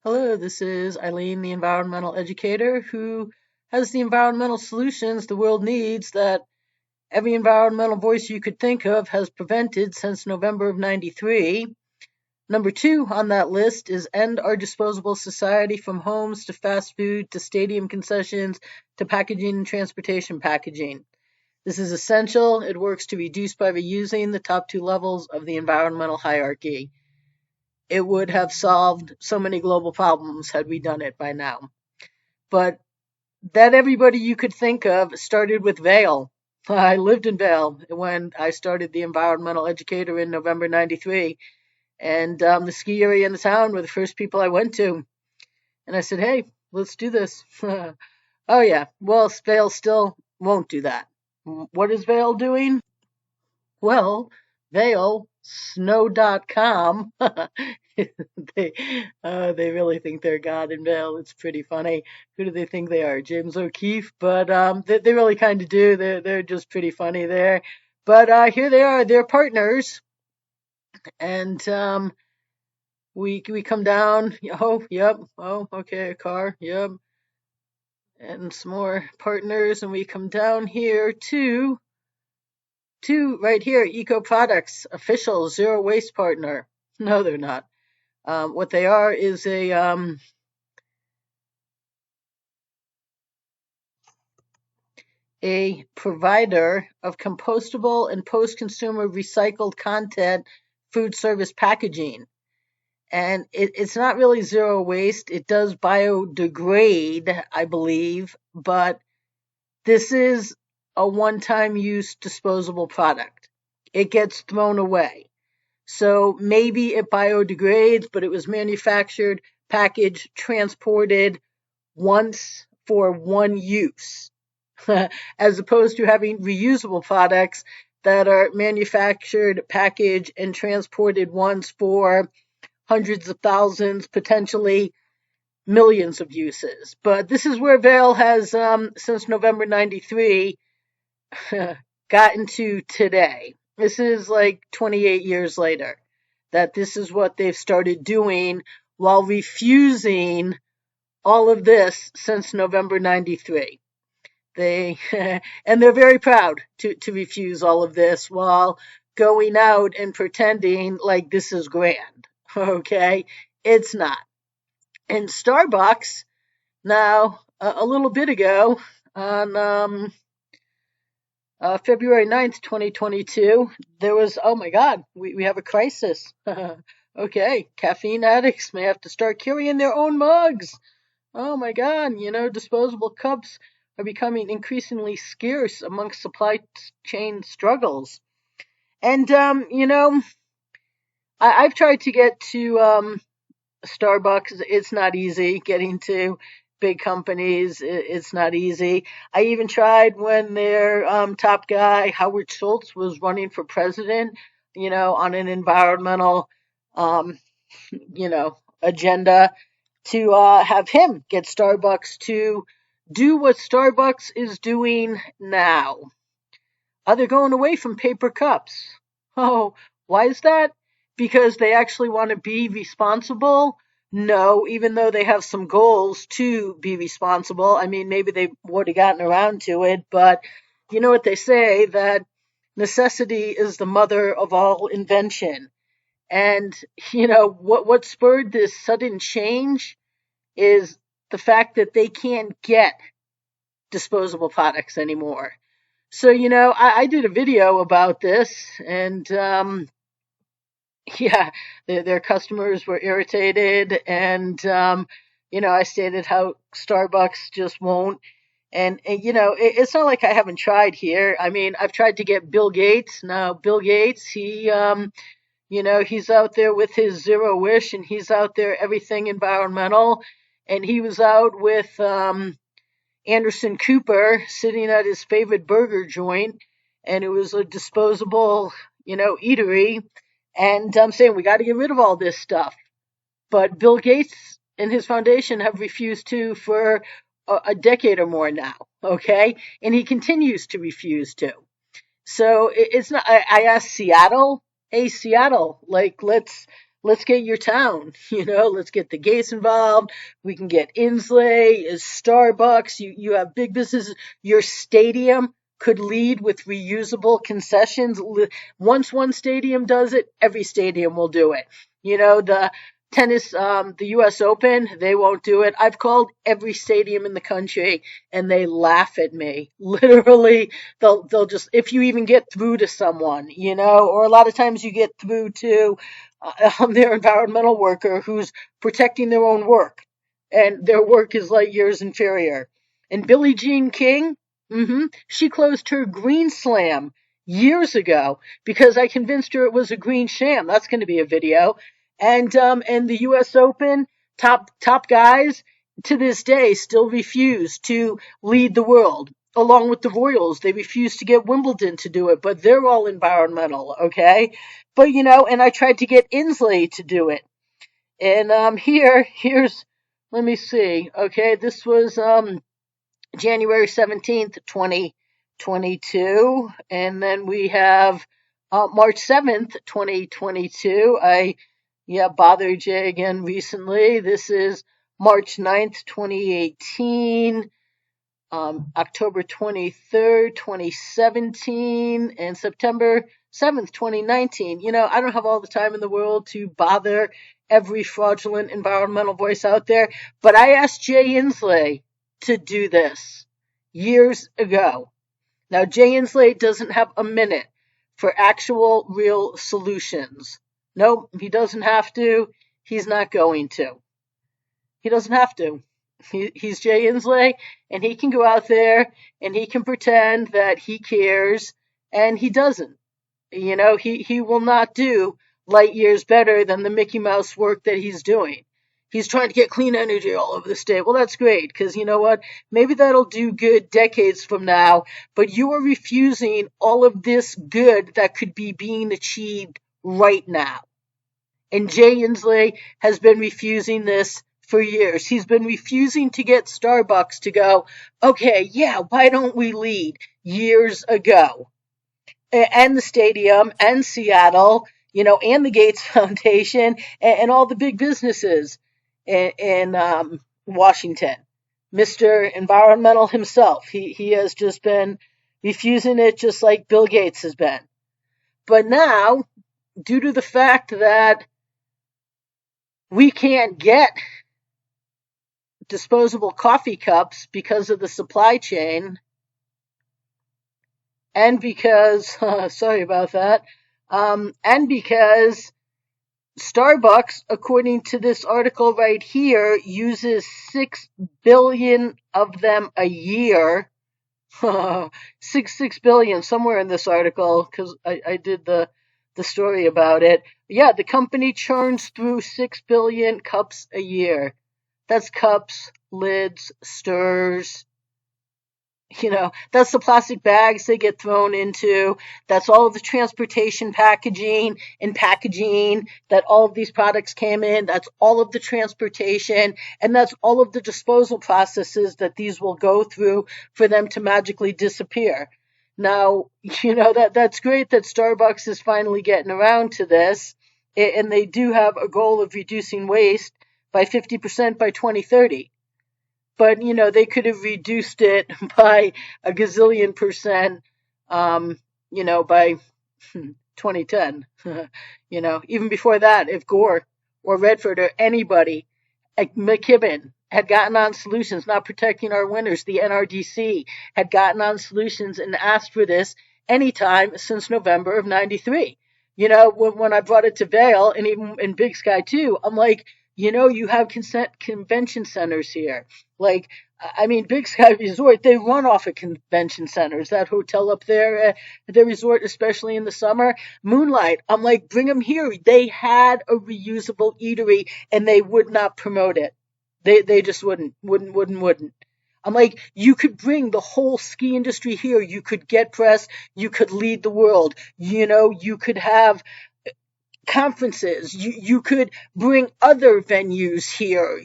Hello, this is Eileen, the Environmental Educator, who has the environmental solutions the world needs that every environmental voice you could think of has prevented since November of '93. Number two on that list is End Our Disposable Society, from homes to fast food to stadium concessions to packaging and transportation packaging. This is essential. It works to reduce by reusing the top two levels of the environmental hierarchy. It would have solved so many global problems had we done it by now. But that everybody you could think of started with Vail. I lived in Vail when I started the Environmental Educator in November '93, and the ski area in the town were the first people I went to. And I said, hey, let's do this. Oh, yeah. Well, Vail still won't do that. What is Vail doing? Well, Vail, snow.com. they they really think they're God in Vail. It's pretty funny. Who do they think they are? James O'Keefe? But they really kind of do. They're just pretty funny there. But here they are. They're partners, and we come down. Oh, yep. Oh, okay. A car. Yep. And some more partners, and we come down here to right here, Eco Products, official zero waste partner. No, they're not. What they are is a provider of compostable and post-consumer recycled content food service packaging. And it's not really zero waste. It does biodegrade, I believe, but this is a one-time use disposable product. It gets thrown away. So maybe it biodegrades, but it was manufactured, packaged, transported once for one use, as opposed to having reusable products that are manufactured, packaged, and transported once for hundreds of thousands, potentially millions of uses. But this is where Vail has, since November '93, gotten to today. This is like 28 years later that this is what they've started doing while refusing all of this since November '93. They and they're very proud to refuse all of this while going out and pretending like this is grand. Okay, it's not. And Starbucks now a little bit ago on February 9th, 2022, there was, oh my God, we have a crisis. Okay, caffeine addicts may have to start carrying their own mugs. Oh my God, disposable cups are becoming increasingly scarce amongst supply chain struggles. And, I've tried to get to Starbucks. It's not easy getting to big companies. It's not easy. I even tried when their top guy, Howard Schultz, was running for president, on an environmental, um, agenda to have him get Starbucks to do what Starbucks is doing now. They're going away from paper cups. Oh, why is that? Because they actually want to be responsible? No, even though they have some goals to be responsible. I mean, maybe they would have gotten around to it, but you know what they say, that necessity is the mother of all invention. And, what spurred this sudden change is the fact that they can't get disposable products anymore. So, I did a video about this, and yeah, their customers were irritated, and I stated how Starbucks just won't. And it's not like I haven't tried here. I mean, I've tried to get Bill Gates. Now, Bill Gates, he's out there with his zero wish, and he's out there everything environmental. And he was out with Anderson Cooper sitting at his favorite burger joint, and it was a disposable, eatery. And I'm saying we got to get rid of all this stuff. But Bill Gates and his foundation have refused to for a decade or more now. Okay, and he continues to refuse to. So it's not. I asked Seattle, hey Seattle, like let's get your town, let's get the Gates involved. We can get Inslee, Starbucks. You have big businesses. Your stadium could lead with reusable concessions. Once one stadium does it, every stadium will do it. The tennis, the US Open, they won't do it. I've called every stadium in the country and they laugh at me. Literally, they'll just, if you even get through to someone, or a lot of times you get through to their environmental worker who's protecting their own work, and their work is light years inferior. And Billie Jean King, she closed her Green Slam years ago because I convinced her it was a green sham. That's going to be a video. And the U.S. Open top guys to this day still refuse to lead the world. Along with the Royals, they refuse to get Wimbledon to do it, but they're all environmental, okay? But and I tried to get Inslee to do it. And here's let me see. Okay, this was January 17th, 2022, and then we have March 7th, 2022. I bothered you again recently. This is March 9th, 2018. October 23rd, 2017, and September 7th, 2019. I don't have all the time in the world to bother every fraudulent environmental voice out there, but I asked Jay Inslee to do this years ago. Now, Jay Inslee doesn't have a minute for actual, real solutions. Nope, he doesn't have to. He's not going to. He doesn't have to. He's Jay Inslee, and he can go out there and he can pretend that he cares, and he doesn't. He will not do light years better than the Mickey Mouse work that he's doing. He's trying to get clean energy all over the state. Well, that's great, because you know what? Maybe that'll do good decades from now, but you are refusing all of this good that could be being achieved right now. And Jay Inslee has been refusing this for years. He's been refusing to get Starbucks to go, okay, yeah, why don't we lead years ago? And the stadium and Seattle, and the Gates Foundation and all the big businesses in Washington. Mr. Environmental himself, he has just been refusing it just like Bill Gates has been. But now, due to the fact that we can't get disposable coffee cups because of the supply chain, and because, sorry about that, and because Starbucks, according to this article right here, uses 6 billion of them a year. 6 billion, somewhere in this article, because I did the story about it. Yeah, the company churns through 6 billion cups a year. That's cups, lids, stirs. That's the plastic bags they get thrown into. That's all of the transportation packaging that all of these products came in. That's all of the transportation, and that's all of the disposal processes that these will go through for them to magically disappear. Now, that's great that Starbucks is finally getting around to this, and they do have a goal of reducing waste by 50% by 2030. But, they could have reduced it by a gazillion percent, by 2010. Even before that, if Gore or Redford or anybody, like McKibben, had gotten on solutions, not protecting our winters, the NRDC had gotten on solutions and asked for this anytime since November of 93. When I brought it to Vail and even in Big Sky too, I'm like, you have convention centers here. Like, Big Sky Resort, they run off of convention centers. That hotel up there, the resort, especially in the summer, Moonlight. I'm like, bring them here. They had a reusable eatery, and they would not promote it. They just wouldn't. I'm like, you could bring the whole ski industry here. You could get press. You could lead the world. You could have conferences. You could bring other venues here,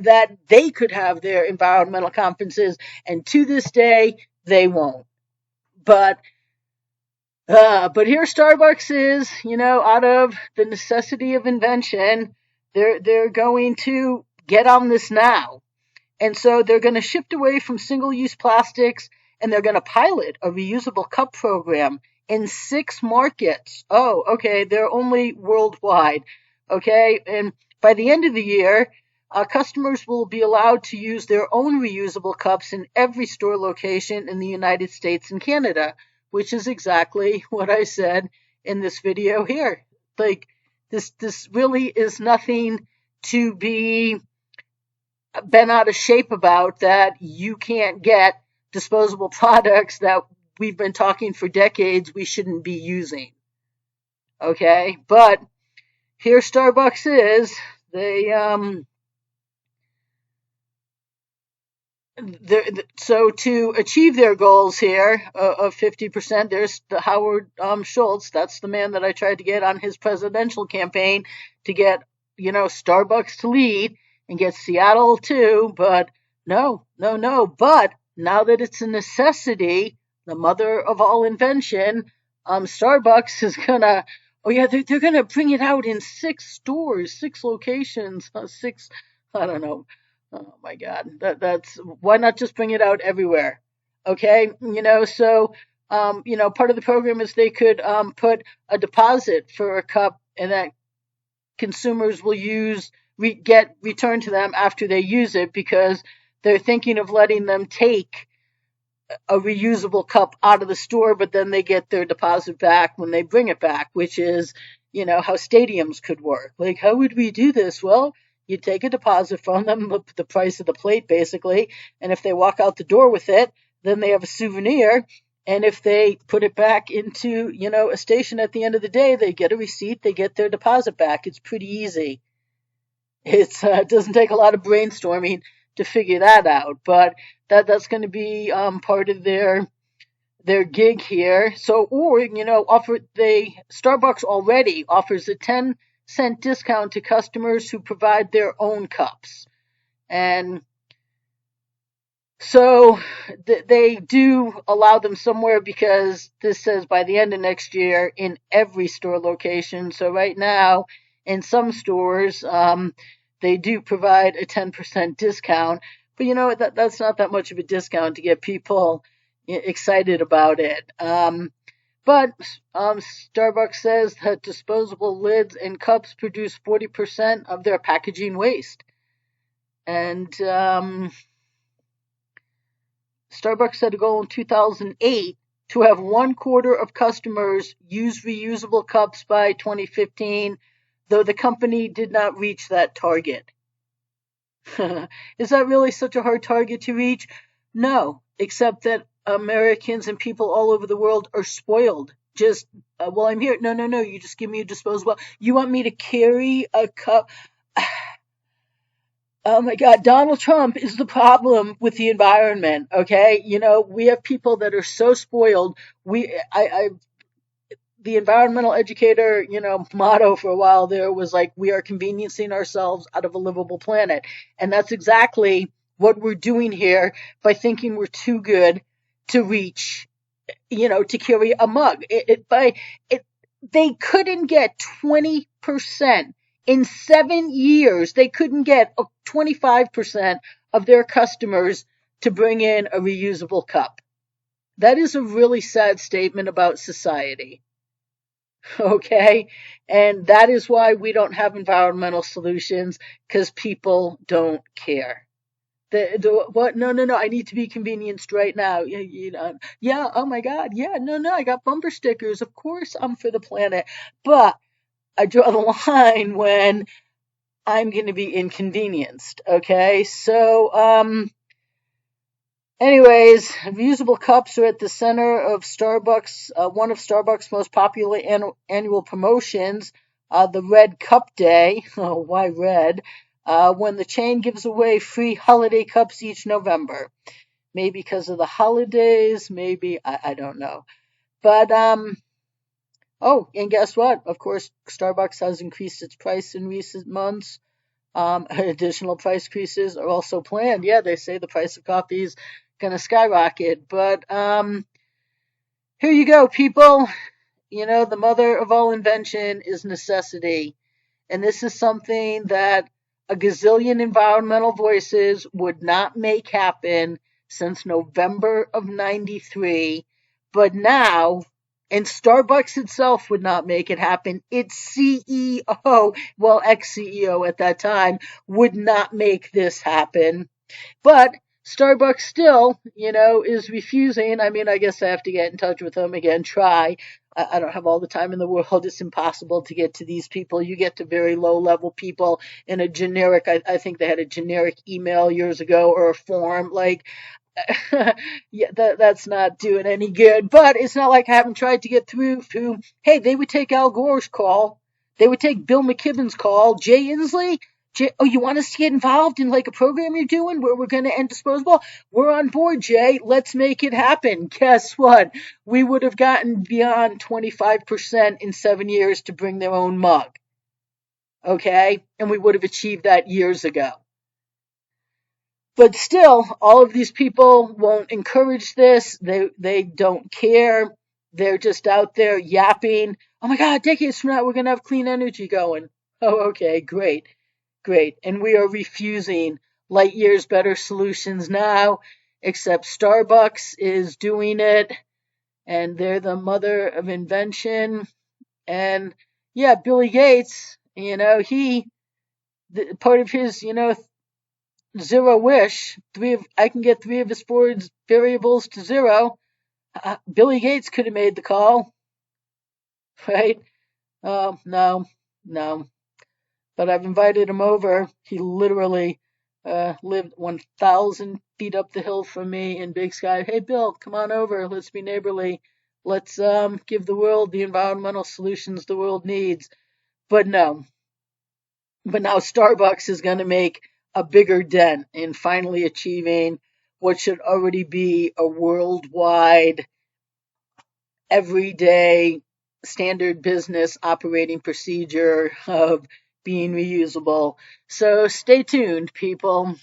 that they could have their environmental conferences. And to this day, they won't. But But here Starbucks is, out of the necessity of invention, they're going to get on this now. And so they're going to shift away from single-use plastics, and they're going to pilot a reusable cup program in 6 markets. Oh, okay, they're only worldwide. Okay, and by the end of the year, customers will be allowed to use their own reusable cups in every store location in the United States and Canada, which is exactly what I said in this video here. Like, this really is nothing to be bent out of shape about, that you can't get disposable products that we've been talking for decades we shouldn't be using. Okay, but here Starbucks is. So to achieve their goals here of 50%, there's the Howard Schultz. That's the man that I tried to get on his presidential campaign to get, Starbucks to lead and get Seattle too. But no. But now that it's a necessity, the mother of all invention, Starbucks is gonna. Oh yeah, they're gonna bring it out in 6 stores, 6 locations, 6. I don't know. Oh my God, that's why not just bring it out everywhere? Okay, so part of the program is they could put a deposit for a cup, and that consumers will get returned to them after they use it, because they're thinking of letting them take a reusable cup out of the store, but then they get their deposit back when they bring it back, which is, how stadiums could work. Like, how would we do this? Well, you take a deposit from them, the price of the plate, basically, and if they walk out the door with it, then they have a souvenir. And if they put it back into, a station at the end of the day, they get a receipt, they get their deposit back. It's pretty easy. It doesn't take a lot of brainstorming to figure that out, but that's going to be part of their gig here. So, or Starbucks already offers a 10-cent discount to customers who provide their own cups, and so they do allow them somewhere, because this says by the end of next year in every store location. So right now, in some stores, they do provide a 10% discount. But that's not that much of a discount to get people excited about it. But Starbucks says that disposable lids and cups produce 40% of their packaging waste. And Starbucks set a goal in 2008 to have 1/4 of customers use reusable cups by 2015, though the company did not reach that target. Is that really such a hard target to reach? No, except that Americans and people all over the world are spoiled. Just, well, I'm here. No, you just give me a disposable. You want me to carry a cup? Oh my God, Donald Trump is the problem with the environment. Okay, we have people that are so spoiled. The Environmental Educator, motto for a while there was like, we are conveniencing ourselves out of a livable planet, and that's exactly what we're doing here by thinking we're too good to reach, to carry a mug. They couldn't get 20%. In 7 years, they couldn't get 25% of their customers to bring in a reusable cup. That is a really sad statement about society. Okay? And that is why we don't have environmental solutions, because people don't care. What? No, I need to be convenienced right now. Yeah, oh my God. Yeah, no, I got bumper stickers. Of course I'm for the planet. But I draw the line when I'm going to be inconvenienced. Okay, so anyways, reusable cups are at the center of Starbucks. One of Starbucks' most popular annual promotions, the Red Cup Day. Oh, why red? When the chain gives away free holiday cups each November. Maybe because of the holidays. Maybe I don't know. But oh, and guess what? Of course, Starbucks has increased its price in recent months. Additional price increases are also planned. Yeah, they say the price of coffee is going to skyrocket. But here you go, people. the mother of all invention is necessity. And this is something that a gazillion environmental voices would not make happen since November of 93. But now, and Starbucks itself would not make it happen. Its CEO, well, ex-CEO at that time, would not make this happen. But Starbucks still, is refusing. I mean, I guess I have to get in touch with them again, try. I don't have all the time in the world. It's impossible to get to these people. You get to very low level people in a generic, I think they had a generic email years ago or a form. Like, yeah, that's not doing any good. But it's not like I haven't tried to get through to, hey, they would take Al Gore's call. They would take Bill McKibben's call. Jay Inslee? Oh, you want us to get involved in like a program you're doing where we're going to end disposable? We're on board, Jay. Let's make it happen. Guess what? We would have gotten beyond 25% in 7 years to bring their own mug. Okay? And we would have achieved that years ago. But still, all of these people won't encourage this. They don't care. They're just out there yapping. Oh my God, decades from now, we're going to have clean energy going. Oh, okay, great. Great. And we are refusing light years better solutions now, except Starbucks is doing it, and they're the mother of invention. And yeah, Billy Gates, part of his, zero wish, I can get three of his four variables to zero. Billy Gates could have made the call, right? No, no. But I've invited him over. He literally lived 1,000 feet up the hill from me in Big Sky. Hey, Bill, come on over. Let's be neighborly. Let's give the world the environmental solutions the world needs. But no. But now Starbucks is going to make a bigger dent in finally achieving what should already be a worldwide, everyday, standard business operating procedure of being reusable. So stay tuned, people.